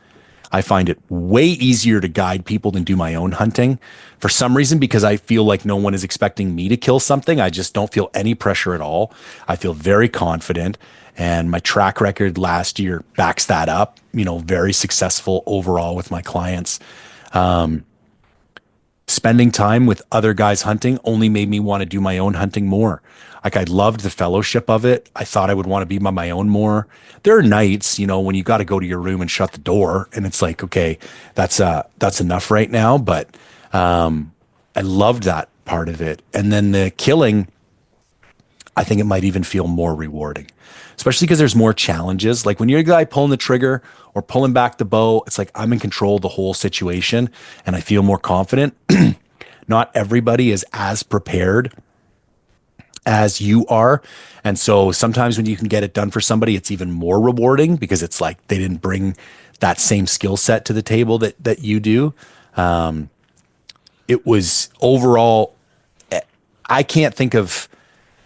I find it way easier to guide people than do my own hunting for some reason, because I feel like no one is expecting me to kill something. I just don't feel any pressure at all. I feel very confident, and my track record last year backs that up, very successful overall with my clients. Spending time with other guys hunting only made me want to do my own hunting more. Like I loved the fellowship of it. I thought I would want to be on my own more. There are nights, when you got to go to your room and shut the door and it's like, okay, that's enough right now. But I loved that part of it. And then the killing, I think it might even feel more rewarding, especially because there's more challenges. Like when you're a guy pulling the trigger or pulling back the bow, it's like I'm in control of the whole situation and I feel more confident. Not everybody is as prepared as you are. And so sometimes when you can get it done for somebody, it's even more rewarding because it's like they didn't bring that same skill set to the table that you do. It was overall, I can't think of,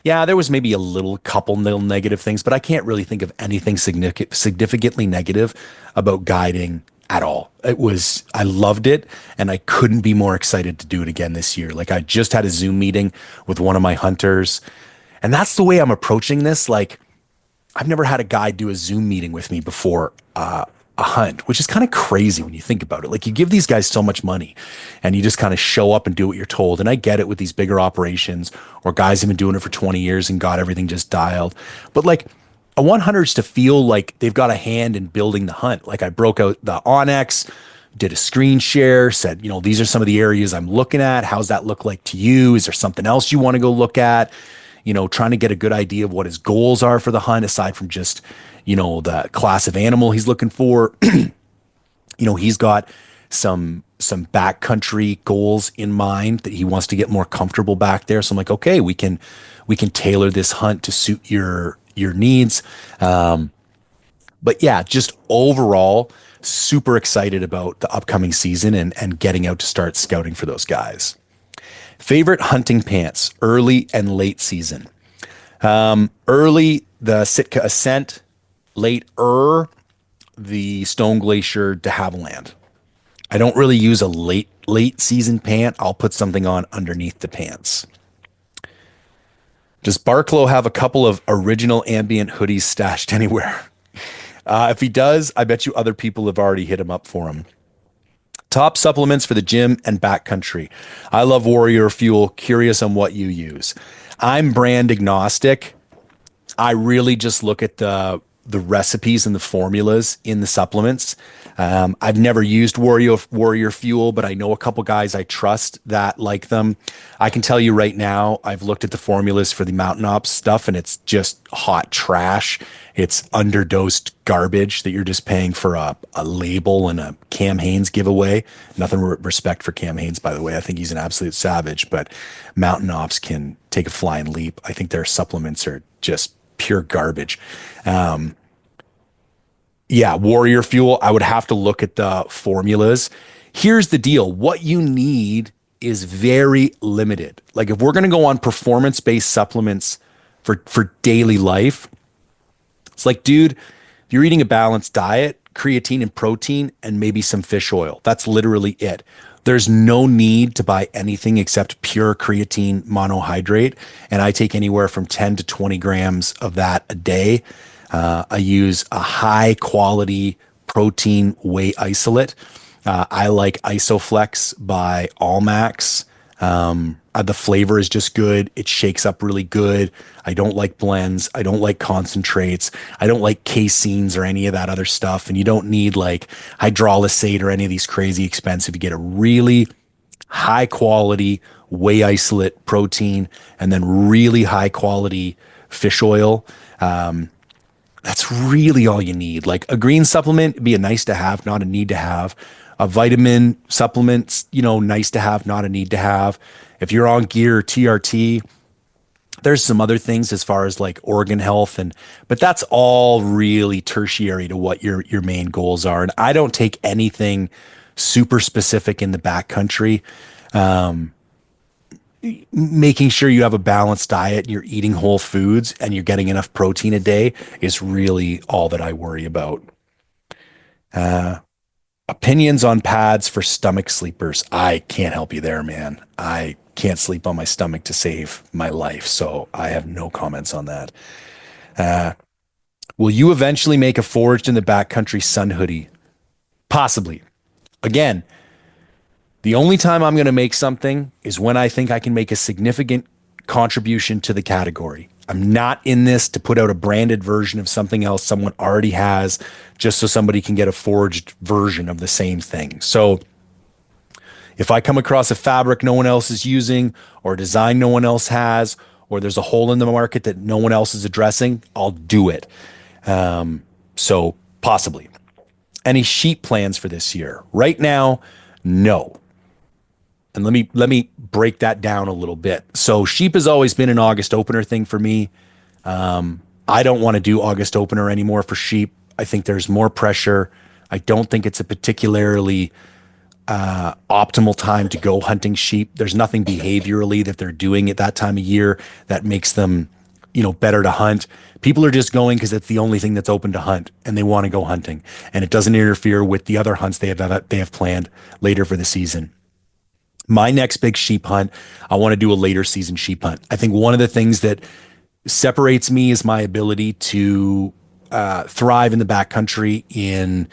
there was maybe a couple negative things, but I can't really think of anything significantly negative about guiding at all. I loved it, and I couldn't be more excited to do it again this year. Like I just had a Zoom meeting with one of my hunters, and that's the way I'm approaching this. Like I've never had a guy do a Zoom meeting with me before a hunt, which is kind of crazy when you think about it. Like you give these guys so much money and you just kind of show up and do what you're told. And I get it with these bigger operations or guys have been doing it for 20 years and got everything just dialed. But like I want hunters to feel like they've got a hand in building the hunt. Like I broke out the Onyx, did a screen share, said, these are some of the areas I'm looking at. How's that look like to you? Is there something else you want to go look at? Trying to get a good idea of what his goals are for the hunt, aside from just, the class of animal he's looking for. He's got some backcountry goals in mind that he wants to get more comfortable back there. So I'm like, okay, we can tailor this hunt to suit your needs. But yeah, just overall, super excited about the upcoming season and getting out to start scouting for those guys. Favorite hunting pants, early and late season. Early, the Sitka Ascent. Late, the Stone Glacier de Havilland. I don't really use a late season pant. I'll put something on underneath the pants. Does Barklow have a couple of original ambient hoodies stashed anywhere? If he does, I bet you other people have already hit him up for him. Top supplements for the gym and backcountry. I love Warrior Fuel. Curious on what you use. I'm brand agnostic. I really just look at the recipes and the formulas in the supplements. I've never used Warrior Fuel, but I know a couple guys I trust that like them. I can tell you right now, I've looked at the formulas for the Mountain Ops stuff, and it's just hot trash. It's underdosed garbage that you're just paying for a label and a Cam Hanes giveaway. Nothing respect for Cam Hanes, by the way. I think he's an absolute savage, but Mountain Ops can take a flying leap. I think their supplements are just pure garbage. Yeah, Warrior Fuel, I would have to look at the formulas. Here's the deal. What you need is very limited. Like if we're going to go on performance-based supplements for daily life, it's like, dude, if you're eating a balanced diet, creatine and protein and maybe some fish oil. That's literally it. There's no need to buy anything except pure creatine monohydrate. And I take anywhere from 10 to 20 grams of that a day. I use a high quality protein whey isolate. I like Isoflex by Allmax. The flavor is just good. It shakes up really good. I don't like blends. I don't like concentrates. I don't like caseins or any of that other stuff. And you don't need like hydrolysate or any of these crazy expensive. You get a really high quality whey isolate protein and then really high quality fish oil. That's really all you need. Like a green supplement would be a nice to have, not a need to have. A vitamin supplements, nice to have, not a need to have. If you're on gear or TRT, there's some other things as far as like organ health but that's all really tertiary to what your main goals are. And I don't take anything super specific in the backcountry. Making sure you have a balanced diet, you're eating whole foods, and you're getting enough protein a day is really all that I worry about. Opinions on pads for stomach sleepers. I can't help you there, man. I can't sleep on my stomach to save my life, so I have no comments on that. Will you eventually make a Forged in the Backcountry sun hoodie? Possibly. Again, the only time I'm going to make something is when I think I can make a significant contribution to the category. I'm not in this to put out a branded version of something else someone already has just so somebody can get a forged version of the same thing. So if I come across a fabric no one else is using or a design no one else has, or there's a hole in the market that no one else is addressing, I'll do it. So possibly. Any sheep plans for this year? Right now, no. And let me break that down a little bit. So sheep has always been an August opener thing for me. I don't want to do August opener anymore for sheep. I think there's more pressure. I don't think it's a particularly optimal time to go hunting sheep. There's nothing behaviorally that they're doing at that time of year that makes them, better to hunt. People are just going because it's the only thing that's open to hunt and they want to go hunting. And it doesn't interfere with the other hunts they have planned later for the season. My next big sheep hunt, I want to do a later season sheep hunt. I think one of the things that separates me is my ability to thrive in the backcountry in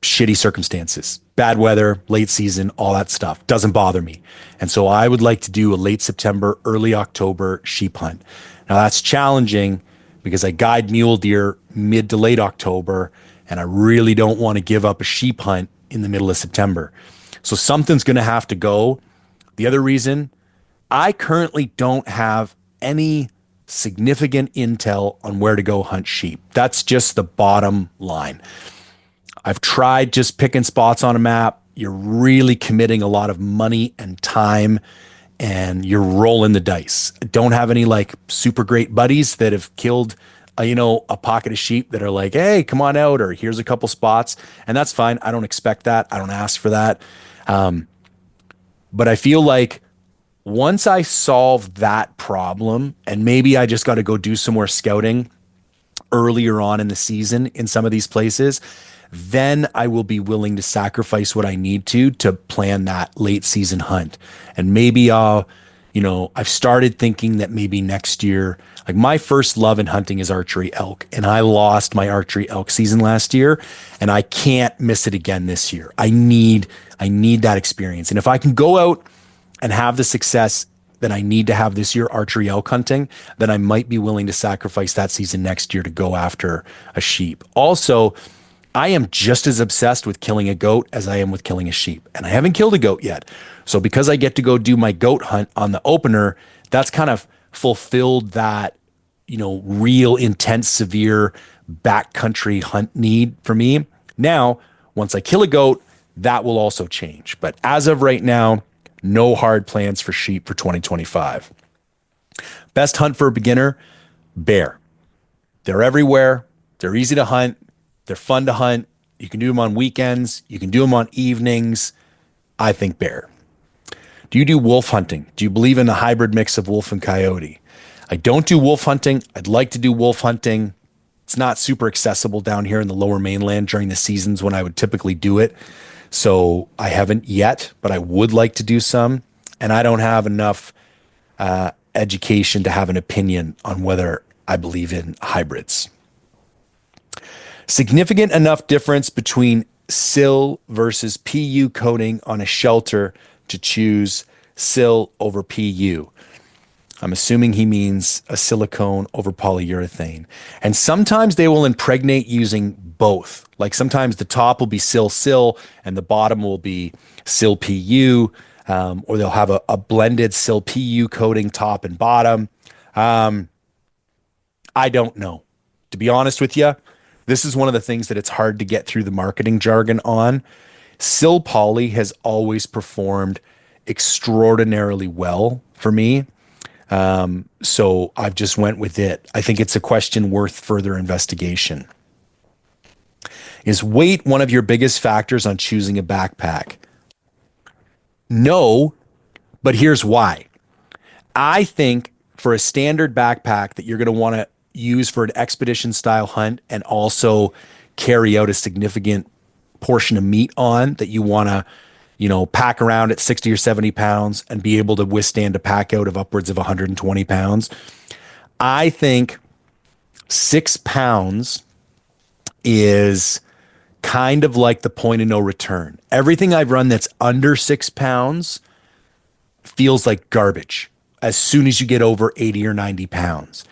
shitty circumstances, bad weather, late season, all that stuff doesn't bother me. And so I would like to do a late September, early October sheep hunt. Now that's challenging because I guide mule deer mid to late October, and I really don't want to give up a sheep hunt in the middle of September. So something's going to have to go. The other reason, I currently don't have any significant intel on where to go hunt sheep. That's just the bottom line. I've tried just picking spots on a map. You're really committing a lot of money and time, and you're rolling the dice. I don't have any like super great buddies that have killed a pocket of sheep that are like, hey, come on out, or here's a couple spots. And that's fine. I don't expect that. I don't ask for that. But I feel like once I solve that problem, and maybe I just got to go do some more scouting earlier on in the season in some of these places, then I will be willing to sacrifice what I need to plan that late season hunt. And maybe I've started thinking that maybe next year, like my first love in hunting is archery elk. And I lost my archery elk season last year, and I can't miss it again this year. I need that experience. And if I can go out and have the success that I need to have this year archery elk hunting, then I might be willing to sacrifice that season next year to go after a sheep. Also, I am just as obsessed with killing a goat as I am with killing a sheep. And I haven't killed a goat yet. So because I get to go do my goat hunt on the opener, that's kind of fulfilled that, real intense, severe backcountry hunt need for me. Now, once I kill a goat, that will also change. But as of right now, no hard plans for sheep for 2025. Best hunt for a beginner, bear. They're everywhere. They're easy to hunt. They're fun to hunt. You can do them on weekends. You can do them on evenings. I think bear. Do you do wolf hunting? Do you believe in the hybrid mix of wolf and coyote? I don't do wolf hunting. I'd like to do wolf hunting. It's not super accessible down here in the lower mainland during the seasons when I would typically do it. So I haven't yet, but I would like to do some. And I don't have enough education to have an opinion on whether I believe in hybrids. Significant enough difference between sill versus PU coating on a shelter to choose sill over PU. I'm assuming he means a silicone over polyurethane. And sometimes they will impregnate using both. Like sometimes the top will be sill and the bottom will be sill PU, or they'll have a blended sill PU coating top and bottom. I don't know. To be honest with you, this is one of the things that it's hard to get through the marketing jargon on. Sill poly has always performed extraordinarily well for me. So I've just went with it. I think it's a question worth further investigation. Is weight one of your biggest factors on choosing a backpack? No, but here's why. I think for a standard backpack that you're going to want to use for an expedition style hunt and also carry out a significant portion of meat on that you want to, pack around at 60 or 70 pounds and be able to withstand a pack out of upwards of 120 pounds. I think 6 pounds is kind of like the point of no return. Everything I've run that's under 6 pounds feels like garbage as soon as you get over 80 or 90 pounds.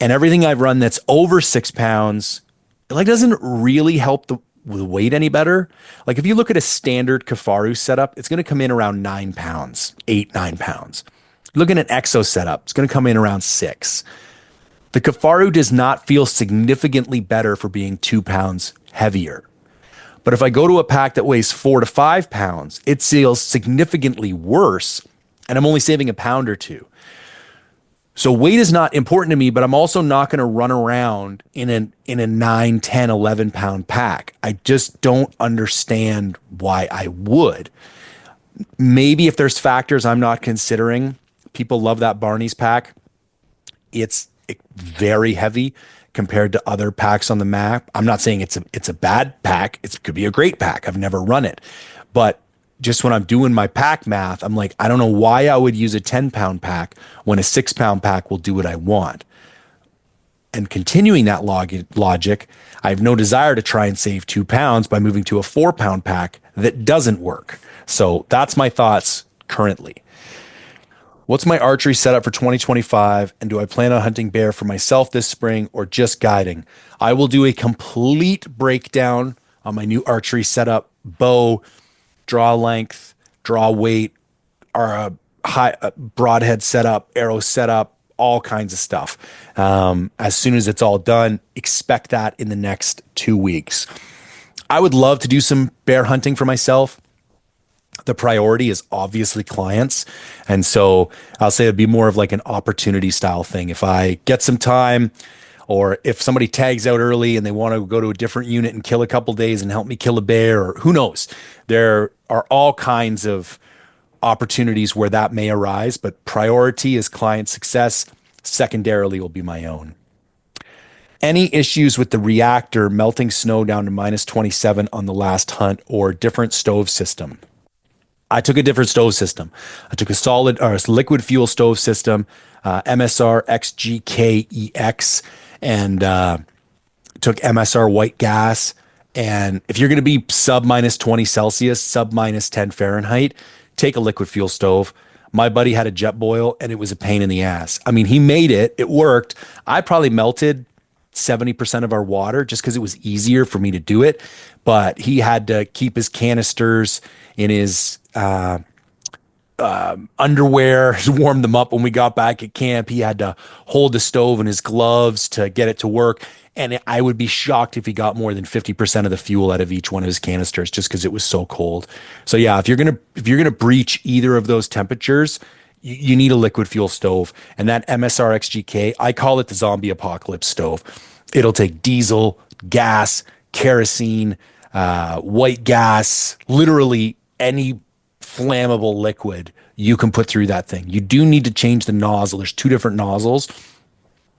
And everything I've run that's over 6 pounds, doesn't really help the weight any better. Like if you look at a standard Kifaru setup, it's going to come in around 9 pounds, 9 pounds. Look at an Exo setup, it's going to come in around 6. The Kifaru does not feel significantly better for being 2 pounds heavier. But if I go to a pack that weighs 4 to 5 pounds, it feels significantly worse, and I'm only saving a pound or two. So weight is not important to me, but I'm also not going to run around in a 9, 10, 11 pound pack. I just don't understand why I would. Maybe if there's factors I'm not considering, people love that Barney's pack. It's very heavy compared to other packs on the map. I'm not saying it's a bad pack. It could be a great pack. I've never run it, but just when I'm doing my pack math, I'm like, I don't know why I would use a 10 pound pack when a 6 pound pack will do what I want. And continuing that logic, I have no desire to try and save 2 pounds by moving to a 4 pound pack that doesn't work. So that's my thoughts currently. What's my archery setup for 2025? And do I plan on hunting bear for myself this spring or just guiding? I will do a complete breakdown on my new archery setup, bow, draw length, draw weight, or a broadhead setup, arrow setup, all kinds of stuff. As soon as it's all done, expect that in the next 2 weeks. I would love to do some bear hunting for myself. The priority is obviously clients. And so I'll say it'd be more of like an opportunity style thing. If I get some time, or if somebody tags out early and they want to go to a different unit and kill a couple days and help me kill a bear, or who knows. There are all kinds of opportunities where that may arise, but priority is client success. Secondarily will be my own. Any issues with the reactor melting snow down to minus 27 on the last hunt, or different stove system? I took a different stove system. I took a solid or a liquid fuel stove system, MSR XGKEX, and took MSR white gas. And if you're going to be sub minus 20 Celsius, sub minus 10 Fahrenheit, take a liquid fuel stove. My buddy had a jet boil and it was a pain in the ass. I mean, he made it, it worked. I probably melted 70% of our water just because it was easier for me to do it. But he had to keep his canisters in his underwear, warm them up when we got back at camp. He had to hold the stove in his gloves to get it to work. And I would be shocked if he got more than 50% of the fuel out of each one of his canisters just because it was so cold. So yeah, if you're gonna breach either of those temperatures, you need a liquid fuel stove. And that MSR XGK, I call it the zombie apocalypse stove. It'll take diesel, gas, kerosene, white gas, literally any flammable liquid you can put through that thing. You do need to change the nozzle. There's two different nozzles,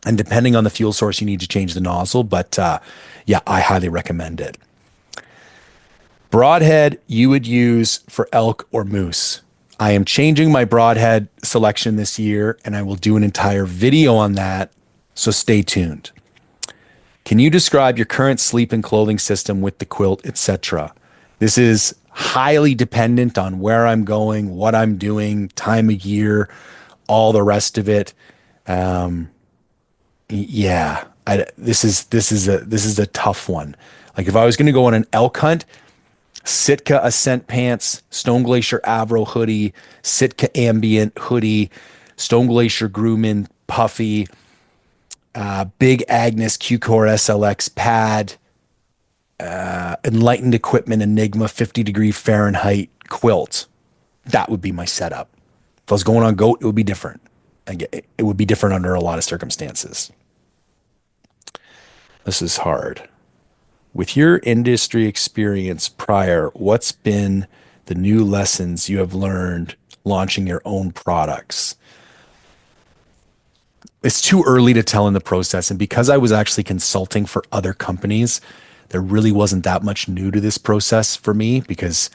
and depending on the fuel source, you need to change the nozzle. But yeah, I highly recommend it. Broadhead you would use for elk or moose. I am changing my broadhead selection this year, and I will do an entire video on that, so stay tuned. Can you describe your current sleep and clothing system with the quilt, etc.? This is highly dependent on where I'm going, what I'm doing, time of year, all the rest of it. Yeah, this is a tough one. Like if I was going to go on an elk hunt, Sitka Ascent pants, Stone Glacier Avro hoodie, Sitka Ambient hoodie, Stone Glacier Grumman puffy, Big Agnes Q-Core SLX pad, Enlightened Equipment Enigma 50-degree Fahrenheit quilt. That would be my setup. If I was going on goat, it would be different. It would be different under a lot of circumstances. This is hard. With your industry experience prior, what's been the new lessons you have learned launching your own products? It's too early to tell in the process. And because I was actually consulting for other companies, there really wasn't that much new to this process for me because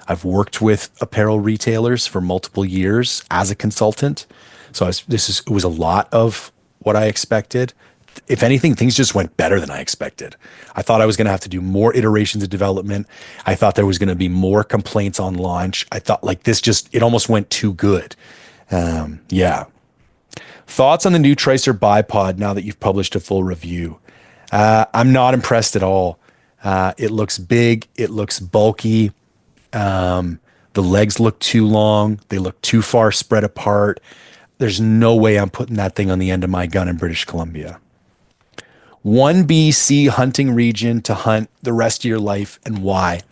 I've worked with apparel retailers for multiple years as a consultant. So it was a lot of what I expected. If anything, things just went better than I expected. I thought I was going to have to do more iterations of development. I thought there was going to be more complaints on launch. I thought like it almost went too good. Yeah. Thoughts on the new Tracer bipod now that you've published a full review? I'm not impressed at all. It looks big. It looks bulky. The legs look too long. They look too far spread apart. There's no way I'm putting that thing on the end of my gun in British Columbia. 1BC hunting region to hunt the rest of your life, and why?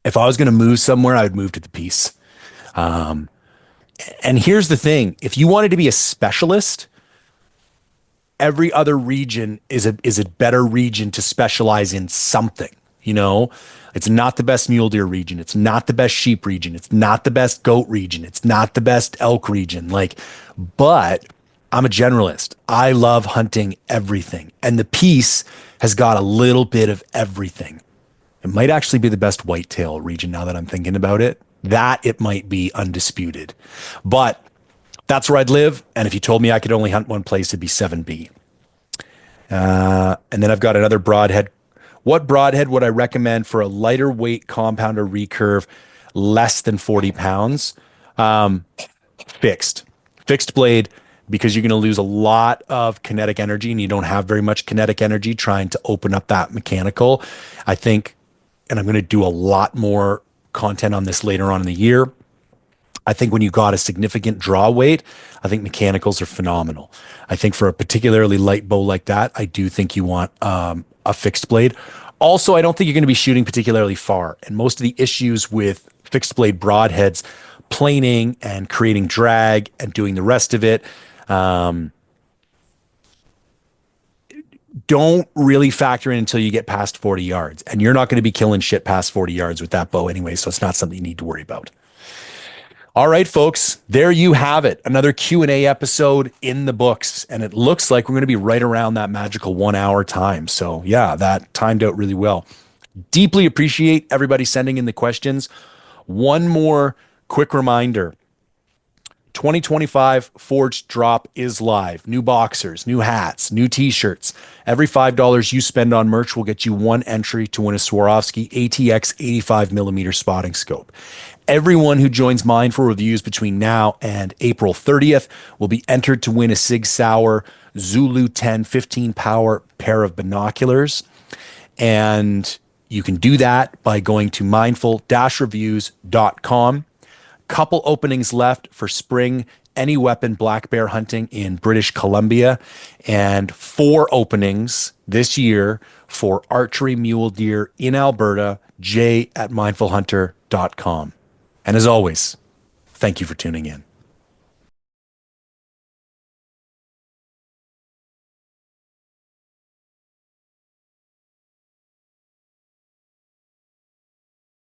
If I was going to move somewhere, I would move to the Peace. And here's the thing. If you wanted to be a specialist, every other region is a better region to specialize in something. You know, it's not the best mule deer region. It's not the best sheep region. It's not the best goat region. It's not the best elk region. But I'm a generalist. I love hunting everything. And the Peace has got a little bit of everything. It might actually be the best whitetail region now that I'm thinking about it. That it might be undisputed. But that's where I'd live. And if you told me I could only hunt one place, it'd be 7B. And then I've got another broadhead. What broadhead would I recommend for a lighter weight compounder recurve less than 40 pounds? Fixed blade, because you're going to lose a lot of kinetic energy and you don't have very much kinetic energy trying to open up that mechanical. I think, and I'm going to do a lot more content on this later on in the year. I think when you got a significant draw weight, I think mechanicals are phenomenal. I think for a particularly light bow like that, I do think you want a fixed blade. Also, I don't think you're going to be shooting particularly far. And most of the issues with fixed blade broadheads, planing and creating drag and doing the rest of it, don't really factor in until you get past 40 yards. And you're not going to be killing shit past 40 yards with that bow anyway, so it's not something you need to worry about. All right, folks, there you have it. Another Q&A episode in the books. And it looks like we're going to be right around that magical 1 hour time. So yeah, that timed out really well. Deeply appreciate everybody sending in the questions. One more quick reminder. 2025 Forged Drop is live. New boxers, new hats, new t-shirts. Every $5 you spend on merch will get you one entry to win a Swarovski ATX 85mm spotting scope. Everyone who joins Mindful Reviews between now and April 30th will be entered to win a Sig Sauer Zulu 10 15 power pair of binoculars. And you can do that by going to mindful-reviews.com. Couple openings left for spring any weapon black bear hunting in British Columbia, and 4 openings this year for archery mule deer in Alberta. Jay at mindfulhunter.com. And as always, thank you for tuning in.